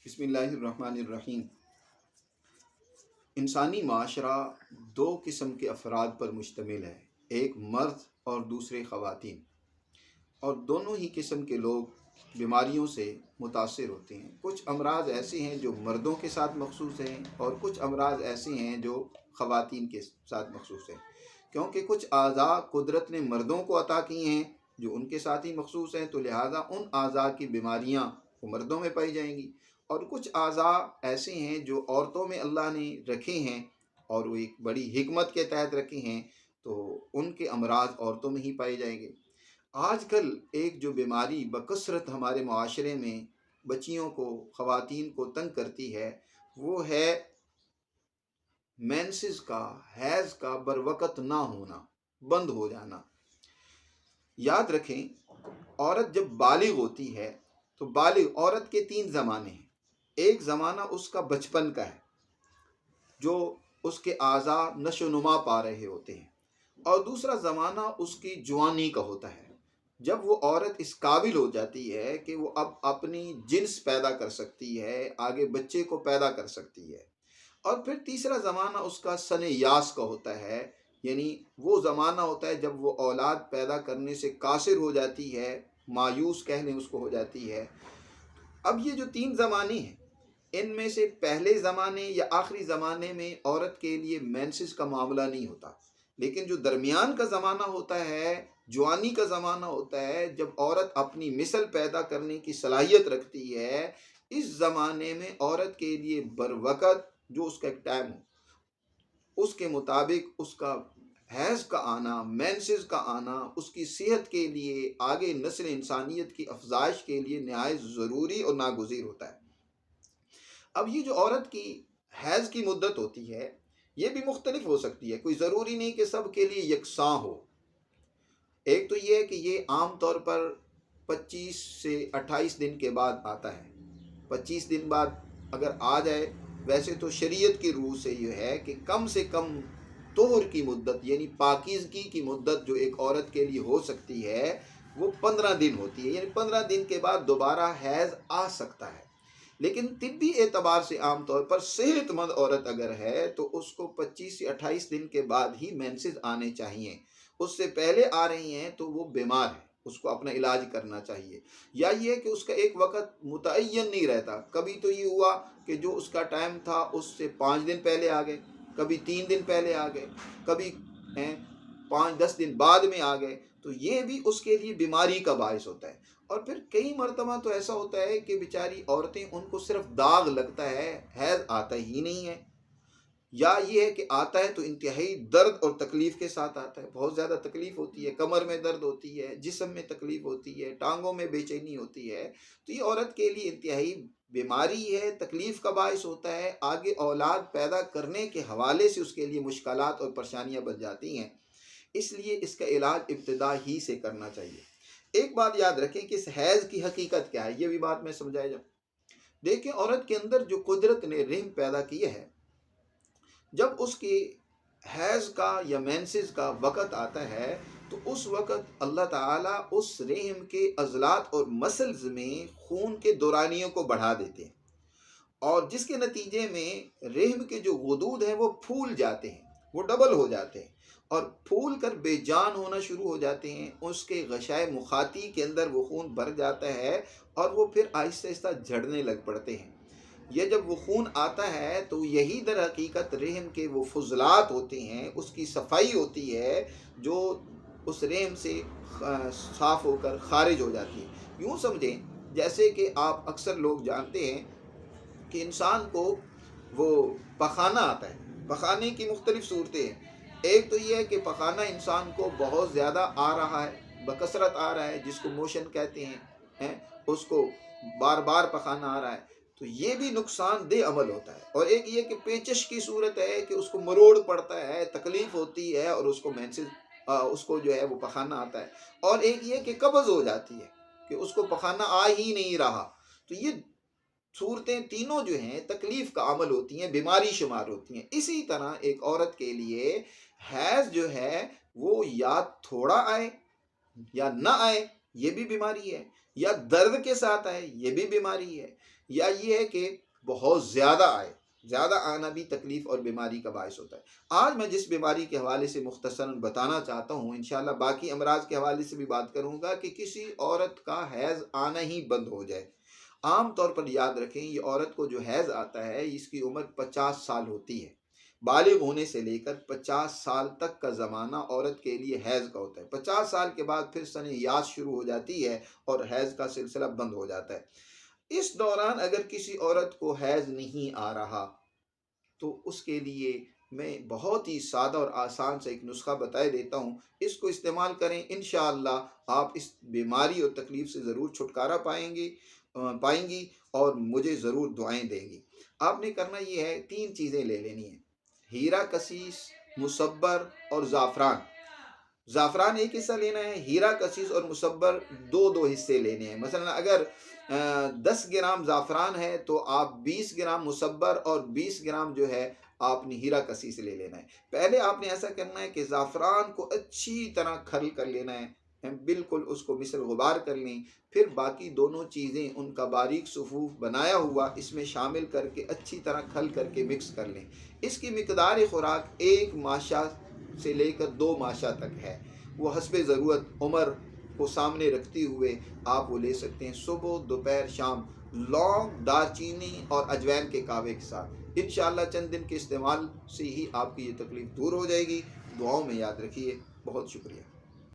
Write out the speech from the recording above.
بسم اللہ الرحمن الرحیم۔ انسانی معاشرہ دو قسم کے افراد پر مشتمل ہے، ایک مرد اور دوسرے خواتین، اور دونوں ہی قسم کے لوگ بیماریوں سے متاثر ہوتے ہیں۔ کچھ امراض ایسے ہیں جو مردوں کے ساتھ مخصوص ہیں اور کچھ امراض ایسے ہیں جو خواتین کے ساتھ مخصوص ہیں، کیونکہ کچھ اعضاء قدرت نے مردوں کو عطا کی ہیں جو ان کے ساتھ ہی مخصوص ہیں، تو لہٰذا ان اعضاء کی بیماریاں وہ مردوں میں پائی جائیں گی، اور کچھ اعضاء ایسے ہیں جو عورتوں میں اللہ نے رکھے ہیں اور وہ ایک بڑی حکمت کے تحت رکھے ہیں، تو ان کے امراض عورتوں میں ہی پائے جائیں گے۔ آج کل ایک جو بیماری بکثرت ہمارے معاشرے میں بچیوں کو، خواتین کو تنگ کرتی ہے، وہ ہے مینسز کا، حیض کا بروقت نہ ہونا، بند ہو جانا۔ یاد رکھیں، عورت جب بالغ ہوتی ہے تو بالغ عورت کے 3 زمانے ہیں۔ ایک زمانہ اس کا بچپن کا ہے، جو اس کے اعضاء نشو و نما پا رہے ہوتے ہیں، اور دوسرا زمانہ اس کی جوانی کا ہوتا ہے، جب وہ عورت اس قابل ہو جاتی ہے کہ وہ اب اپنی جنس پیدا کر سکتی ہے، آگے بچے کو پیدا کر سکتی ہے۔ اور پھر تیسرا زمانہ اس کا سن یاس کا ہوتا ہے، یعنی وہ زمانہ ہوتا ہے جب وہ اولاد پیدا کرنے سے قاصر ہو جاتی ہے، مایوس کہہ لیں اس کو ہو جاتی ہے۔ اب یہ جو 3 زمانے ہیں، ان میں سے پہلے زمانے یا آخری زمانے میں عورت کے لیے مینسز کا معاملہ نہیں ہوتا، لیکن جو درمیان کا زمانہ ہوتا ہے، جوانی کا زمانہ ہوتا ہے، جب عورت اپنی مثل پیدا کرنے کی صلاحیت رکھتی ہے، اس زمانے میں عورت کے لیے بروقت جو اس کا ایک ٹائم ہو، اس کے مطابق اس کا حیض کا آنا، مینسز کا آنا، اس کی صحت کے لیے، آگے نسل انسانیت کی افزائش کے لیے نہایت ضروری اور ناگزیر ہوتا ہے۔ اب یہ جو عورت کی حیض کی مدت ہوتی ہے، یہ بھی مختلف ہو سکتی ہے، کوئی ضروری نہیں کہ سب کے لیے یکساں ہو۔ ایک تو یہ ہے کہ یہ عام طور پر 25 سے 28 دن کے بعد آتا ہے۔ 25 دن بعد اگر آ جائے، ویسے تو شریعت کی روح سے یہ ہے کہ کم سے کم طہر کی مدت، یعنی پاکیزگی کی مدت جو ایک عورت کے لیے ہو سکتی ہے، وہ 15 دن ہوتی ہے، یعنی 15 دن کے بعد دوبارہ حیض آ سکتا ہے۔ لیکن طبی اعتبار سے عام طور پر صحت مند عورت اگر ہے تو اس کو 25 سے 28 دن کے بعد ہی مینسز آنے چاہیے۔ اس سے پہلے آ رہی ہیں تو وہ بیمار ہے، اس کو اپنا علاج کرنا چاہیے، یا یہ کہ اس کا ایک وقت متعین نہیں رہتا۔ کبھی تو یہ ہوا کہ جو اس کا ٹائم تھا اس سے 5 دن پہلے آ گئے، کبھی 3 دن پہلے آ گئے، کبھی 5-10 دن بعد میں آ گئے، تو یہ بھی اس کے لیے بیماری کا باعث ہوتا ہے۔ اور پھر کئی مرتبہ تو ایسا ہوتا ہے کہ بیچاری عورتیں، ان کو صرف داغ لگتا ہے، حیض آتا ہی نہیں ہے، یا یہ ہے کہ آتا ہے تو انتہائی درد اور تکلیف کے ساتھ آتا ہے، بہت زیادہ تکلیف ہوتی ہے، کمر میں درد ہوتی ہے، جسم میں تکلیف ہوتی ہے، ٹانگوں میں بے چینی ہوتی ہے، تو یہ عورت کے لیے انتہائی بیماری ہے، تکلیف کا باعث ہوتا ہے، آگے اولاد پیدا کرنے کے حوالے سے اس کے لیے مشکلات اور پریشانیاں بن جاتی ہیں۔ اس لیے اس کا علاج ابتدا ہی سے کرنا چاہیے۔ ایک بات یاد رکھیں کہ اس حیض کی حقیقت کیا ہے، یہ بھی بات میں سمجھایا جاؤں۔ دیکھیں، عورت کے اندر جو قدرت نے رحم پیدا کیا ہے، جب اس کی حیض کا یا مینسز کا وقت آتا ہے تو اس وقت اللہ تعالیٰ اس رحم کے عضلات اور مسلز میں خون کے دورانیوں کو بڑھا دیتے ہیں، اور جس کے نتیجے میں رحم کے جو غدود ہیں وہ پھول جاتے ہیں، وہ ڈبل ہو جاتے ہیں، اور پھول کر بے جان ہونا شروع ہو جاتے ہیں۔ اس کے غشائے مخاطی کے اندر وہ خون بھر جاتا ہے، اور وہ پھر آہستہ آہستہ جھڑنے لگ پڑتے ہیں۔ یہ جب وہ خون آتا ہے تو یہی در حقیقت رحم کے وہ فضلات ہوتے ہیں، اس کی صفائی ہوتی ہے جو اس رحم سے صاف ہو کر خارج ہو جاتی ہے۔ یوں سمجھیں جیسے کہ آپ اکثر لوگ جانتے ہیں کہ انسان کو وہ پخانہ آتا ہے۔ پخانے کی مختلف صورتیں ہیں۔ ایک تو یہ ہے کہ پخانہ انسان کو بہت زیادہ آ رہا ہے، بکثرت آ رہا ہے، جس کو موشن کہتے ہیں، اس کو بار بار پخانہ آ رہا ہے، تو یہ بھی نقصان دہ عمل ہوتا ہے۔ اور ایک یہ کہ پیچش کی صورت ہے کہ اس کو مروڑ پڑتا ہے، تکلیف ہوتی ہے، اور اس کو مینسز اس کو جو ہے وہ پخانہ آتا ہے۔ اور ایک یہ کہ قبض ہو جاتی ہے کہ اس کو پخانہ آ ہی نہیں رہا۔ تو یہ صورتیں تینوں جو ہیں تکلیف کا عمل ہوتی ہیں، بیماری شمار ہوتی ہیں۔ اسی طرح ایک عورت کے لیے حیض جو ہے وہ یا تھوڑا آئے یا نہ آئے، یہ بھی بیماری ہے، یا درد کے ساتھ آئے، یہ بھی بیماری ہے، یا یہ ہے کہ بہت زیادہ آئے، زیادہ آنا بھی تکلیف اور بیماری کا باعث ہوتا ہے۔ آج میں جس بیماری کے حوالے سے مختصراً بتانا چاہتا ہوں، انشاءاللہ باقی امراض کے حوالے سے بھی بات کروں گا، کہ کسی عورت کا حیض آنا ہی بند ہو جائے۔ عام طور پر یاد رکھیں، یہ عورت کو جو حیض آتا ہے اس کی عمر 50 سال ہوتی ہے۔ بالغ ہونے سے لے کر 50 سال تک کا زمانہ عورت کے لیے حیض کا ہوتا ہے۔ 50 سال کے بعد پھر سن یاس شروع ہو جاتی ہے اور حیض کا سلسلہ بند ہو جاتا ہے۔ اس دوران اگر کسی عورت کو حیض نہیں آ رہا تو اس کے لیے میں بہت ہی سادہ اور آسان سے ایک نسخہ بتائے دیتا ہوں، اس کو استعمال کریں، انشاءاللہ آپ اس بیماری اور تکلیف سے ضرور چھٹکارا پائیں گی اور مجھے ضرور دعائیں دیں گی۔ آپ نے کرنا یہ ہے، 3 چیزیں لے لینی ہیں: ہیرا کسیس، مصبر اور زعفران۔ زعفران ایک حصہ لینا ہے، ہیرا کسیس اور مصبر دو حصے لینے ہیں۔ مثلا اگر 10 گرام زعفران ہے تو آپ 20 گرام مصبر اور 20 گرام جو ہے آپ نے ہیرا کسیس لے لینا ہے۔ پہلے آپ نے ایسا کرنا ہے کہ زعفران کو اچھی طرح کھل کر لینا ہے، بالکل اس کو مثل غبار کر لیں، پھر باقی دونوں چیزیں ان کا باریک صفوف بنایا ہوا اس میں شامل کر کے اچھی طرح کھل کر کے مکس کر لیں۔ اس کی مقدار خوراک 1 ماشا سے لے کر 2 ماشا تک ہے، وہ حسب ضرورت عمر کو سامنے رکھتے ہوئے آپ وہ لے سکتے ہیں، صبح، دوپہر، شام، لونگ، دار چینی اور اجوین کے کاوے کے ساتھ۔ انشاءاللہ چند دن کے استعمال سے ہی آپ کی یہ تکلیف دور ہو جائے گی۔ دعاؤں میں یاد رکھیے۔ بہت شکریہ۔